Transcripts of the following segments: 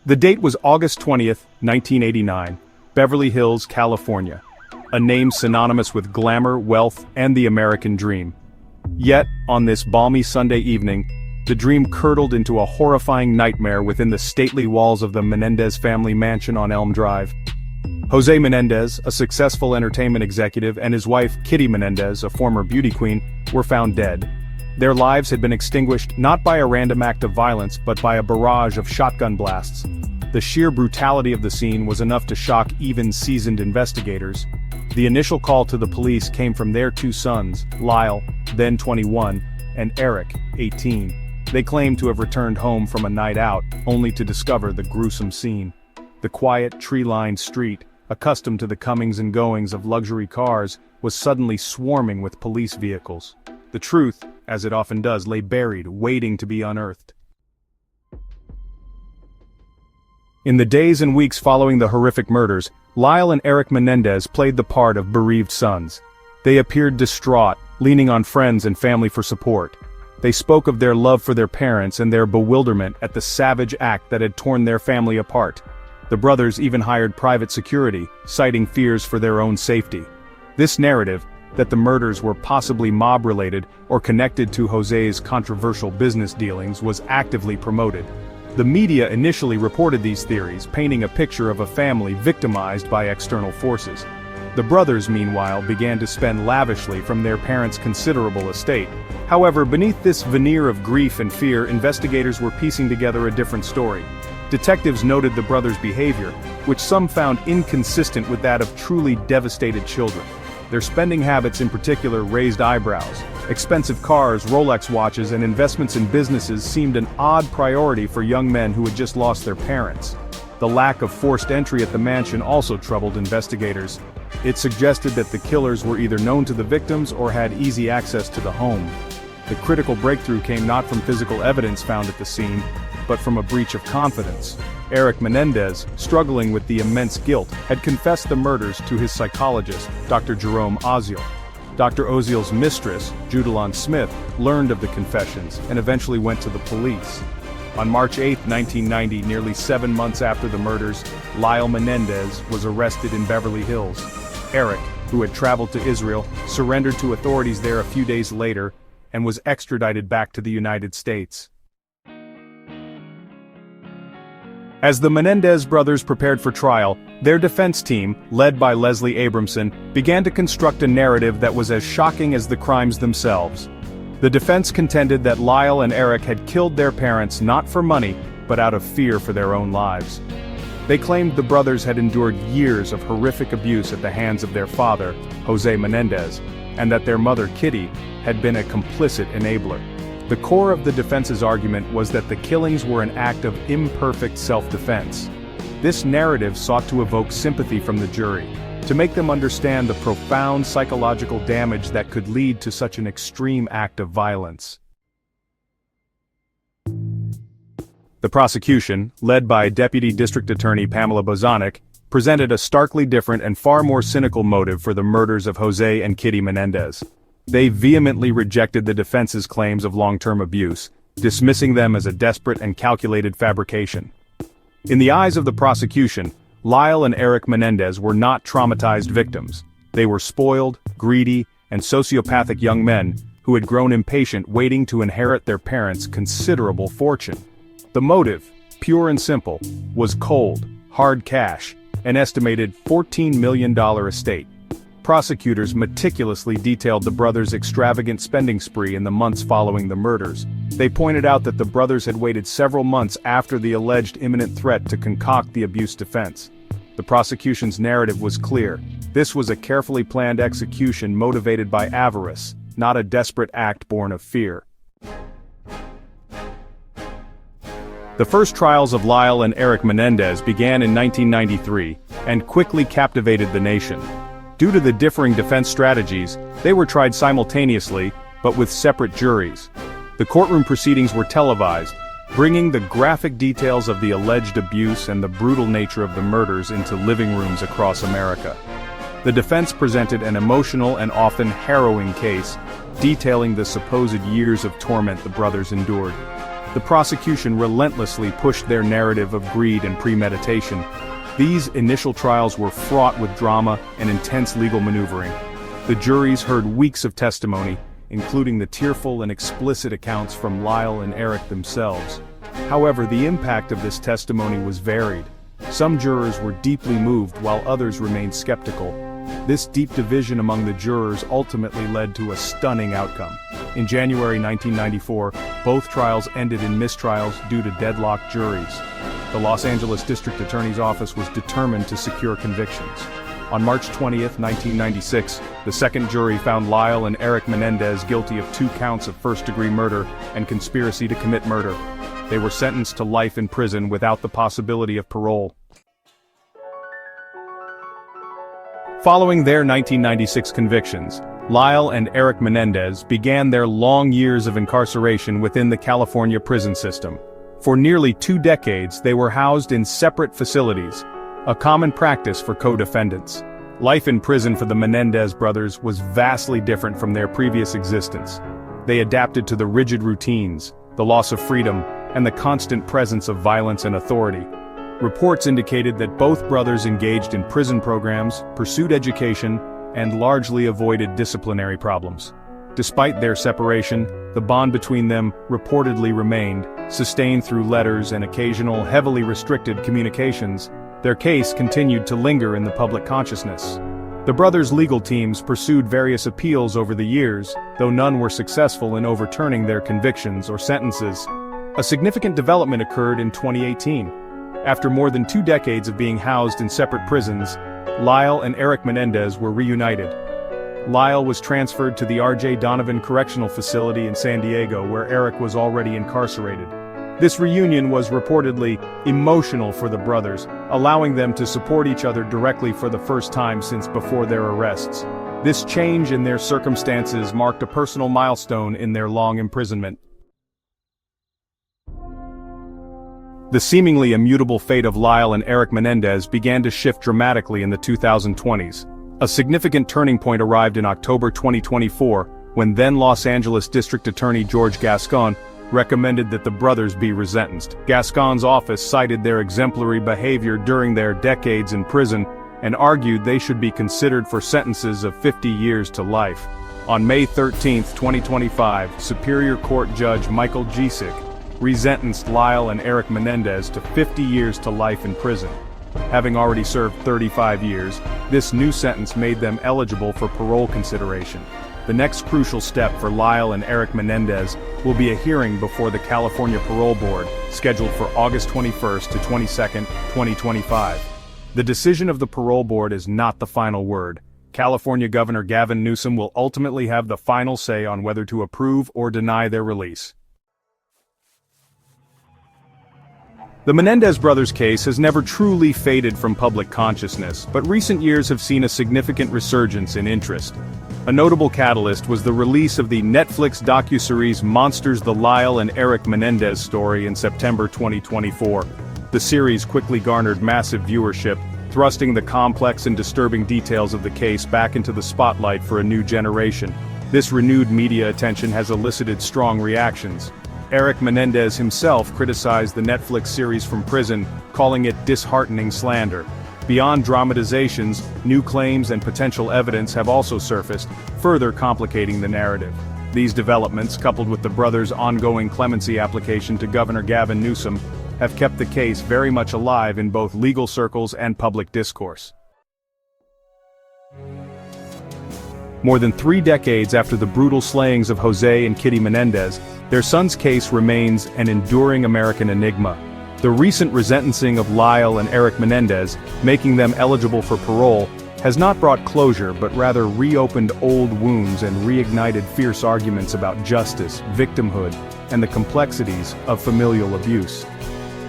The date was August 20th, 1989, Beverly Hills, California. A name synonymous with glamour, wealth, and the American dream. Yet, on this balmy Sunday evening, the dream curdled into a horrifying nightmare within the stately walls of the Menendez family mansion on Elm Drive. José Menendez, a successful entertainment executive, and his wife, Kitty Menendez, a former beauty queen, were found dead. Their lives had been extinguished not by a random act of violence but by a barrage of shotgun blasts. The sheer brutality of the scene was enough to shock even seasoned investigators. The initial call to the police came from their two sons, Lyle, then 21, and Erik, 18. They claimed to have returned home from a night out, only to discover the gruesome scene. The quiet, tree-lined street, accustomed to the comings and goings of luxury cars, was suddenly swarming with police vehicles. The truth, as it often does, lay buried, waiting to be unearthed. In the days and weeks following the horrific murders, Lyle and Erik Menendez played the part of bereaved sons. They appeared distraught, leaning on friends and family for support. They spoke of their love for their parents and their bewilderment at the savage act that had torn their family apart. The brothers even hired private security, citing fears for their own safety. This narrative, that the murders were possibly mob-related or connected to José's controversial business dealings, was actively promoted. The media initially reported these theories, painting a picture of a family victimized by external forces. The brothers, meanwhile, began to spend lavishly from their parents' considerable estate. However, beneath this veneer of grief and fear, investigators were piecing together a different story. Detectives noted the brothers' behavior, which some found inconsistent with that of truly devastated children. Their spending habits in particular raised eyebrows. Expensive cars, Rolex watches, and investments in businesses seemed an odd priority for young men who had just lost their parents. The lack of forced entry at the mansion also troubled investigators. It suggested that the killers were either known to the victims or had easy access to the home. The critical breakthrough came not from physical evidence found at the scene, but from a breach of confidence. Erik Menendez, struggling with the immense guilt, had confessed the murders to his psychologist, Dr. Jerome Oziel. Dr. Oziel's mistress, Judalon Smith, learned of the confessions and eventually went to the police. On March 8, 1990, nearly 7 months after the murders, Lyle Menendez was arrested in Beverly Hills. Erik, who had traveled to Israel, surrendered to authorities there a few days later and was extradited back to the United States. As the Menendez brothers prepared for trial, their defense team, led by Leslie Abramson, began to construct a narrative that was as shocking as the crimes themselves. The defense contended that Lyle and Erik had killed their parents not for money, but out of fear for their own lives. They claimed the brothers had endured years of horrific abuse at the hands of their father, José Menendez, and that their mother, Kitty, had been a complicit enabler. The core of the defense's argument was that the killings were an act of imperfect self-defense. This narrative sought to evoke sympathy from the jury, to make them understand the profound psychological damage that could lead to such an extreme act of violence. The prosecution, led by Deputy District Attorney Pamela Bozanik, presented a starkly different and far more cynical motive for the murders of José and Kitty Menendez. They vehemently rejected the defense's claims of long-term abuse, dismissing them as a desperate and calculated fabrication. In the eyes of the prosecution, Lyle and Erik Menendez were not traumatized victims. They were spoiled, greedy, and sociopathic young men who had grown impatient waiting to inherit their parents' considerable fortune. The motive, pure and simple, was cold, hard cash, an estimated $14 million estate. Prosecutors meticulously detailed the brothers' extravagant spending spree in the months following the murders. They pointed out that the brothers had waited several months after the alleged imminent threat to concoct the abuse defense. The prosecution's narrative was clear. This was a carefully planned execution motivated by avarice, not a desperate act born of fear. The first trials of Lyle and Erik Menendez began in 1993, and quickly captivated the nation. Due to the differing defense strategies, they were tried simultaneously, but with separate juries. The courtroom proceedings were televised, bringing the graphic details of the alleged abuse and the brutal nature of the murders into living rooms across America. The defense presented an emotional and often harrowing case, detailing the supposed years of torment the brothers endured. the prosecution relentlessly pushed their narrative of greed and premeditation. These initial trials were fraught with drama and intense legal maneuvering. The juries heard weeks of testimony, including the tearful and explicit accounts from Lyle and Erik themselves. However, the impact of this testimony was varied. Some jurors were deeply moved while others remained skeptical. This deep division among the jurors ultimately led to a stunning outcome. In January 1994, both trials ended in mistrials due to deadlocked juries. The Los Angeles District Attorney's Office was determined to secure convictions. On March 20, 1996, the second jury found Lyle and Erik Menendez guilty of 2 counts of first-degree murder and conspiracy to commit murder. They were sentenced to life in prison without the possibility of parole. Following their 1996 convictions, Lyle and Erik Menendez began their long years of incarceration within the California prison system. For nearly 2 decades, they were housed in separate facilities, a common practice for co-defendants. Life in prison for the Menendez brothers was vastly different from their previous existence. They adapted to the rigid routines, the loss of freedom, and the constant presence of violence and authority. Reports indicated that both brothers engaged in prison programs, pursued education, and largely avoided disciplinary problems. Despite their separation, the bond between them reportedly remained, sustained through letters and occasional heavily restricted communications. Their case continued to linger in the public consciousness. The brothers' legal teams pursued various appeals over the years, though none were successful in overturning their convictions or sentences. A significant development occurred in 2018. After more than 2 decades of being housed in separate prisons, Lyle and Erik Menendez were reunited. Lyle was transferred to the R.J. Donovan Correctional Facility in San Diego, where Erik was already incarcerated. This reunion was reportedly emotional for the brothers, allowing them to support each other directly for the first time since before their arrests. This change in their circumstances marked a personal milestone in their long imprisonment. The seemingly immutable fate of Lyle and Erik Menendez began to shift dramatically in the 2020s. A significant turning point arrived in October 2024, when then Los Angeles District Attorney George Gascon recommended that the brothers be resentenced. Gascon's office cited their exemplary behavior during their decades in prison and argued they should be considered for sentences of 50 years to life. On May 13, 2025, Superior Court Judge Michael Gisick resentenced Lyle and Erik Menendez to 50 years to life in prison. Having already served 35 years, this new sentence made them eligible for parole consideration. The next crucial step for Lyle and Erik Menendez will be a hearing before the California Parole Board, scheduled for August 21st to 22nd, 2025. The decision of the Parole Board is not the final word. California Governor Gavin Newsom will ultimately have the final say on whether to approve or deny their release. The Menendez brothers' case has never truly faded from public consciousness, but recent years have seen a significant resurgence in interest. A notable catalyst was the release of the Netflix docuseries Monsters: The Lyle and Erik Menendez Story in September 2024. The series quickly garnered massive viewership, thrusting the complex and disturbing details of the case back into the spotlight for a new generation. This renewed media attention has elicited strong reactions. Erik Menendez himself criticized the Netflix series from prison, calling it disheartening slander. Beyond dramatizations, new claims and potential evidence have also surfaced, further complicating the narrative. These developments, coupled with the brothers' ongoing clemency application to Governor Gavin Newsom, have kept the case very much alive in both legal circles and public discourse. More than 3 decades after the brutal slayings of José and Kitty Menendez, their son's case remains an enduring American enigma. The recent resentencing of Lyle and Erik Menendez, making them eligible for parole, has not brought closure but rather reopened old wounds and reignited fierce arguments about justice, victimhood, and the complexities of familial abuse.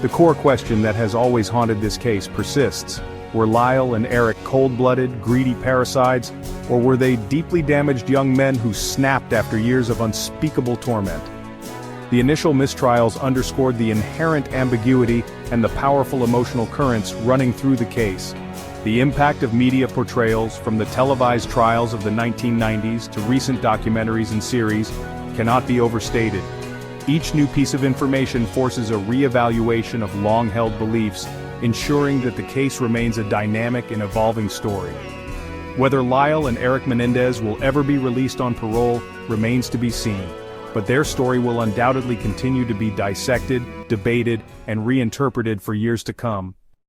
The core question that has always haunted this case persists. Were Lyle and Erik cold-blooded, greedy parricides, or were they deeply damaged young men who snapped after years of unspeakable torment? The initial mistrials underscored the inherent ambiguity and the powerful emotional currents running through the case. The impact of media portrayals, from the televised trials of the 1990s to recent documentaries and series, cannot be overstated. Each new piece of information forces a re-evaluation of long-held beliefs, ensuring that the case remains a dynamic and evolving story. Whether Lyle and Erik Menendez will ever be released on parole remains to be seen, but their story will undoubtedly continue to be dissected, debated, and reinterpreted for years to come.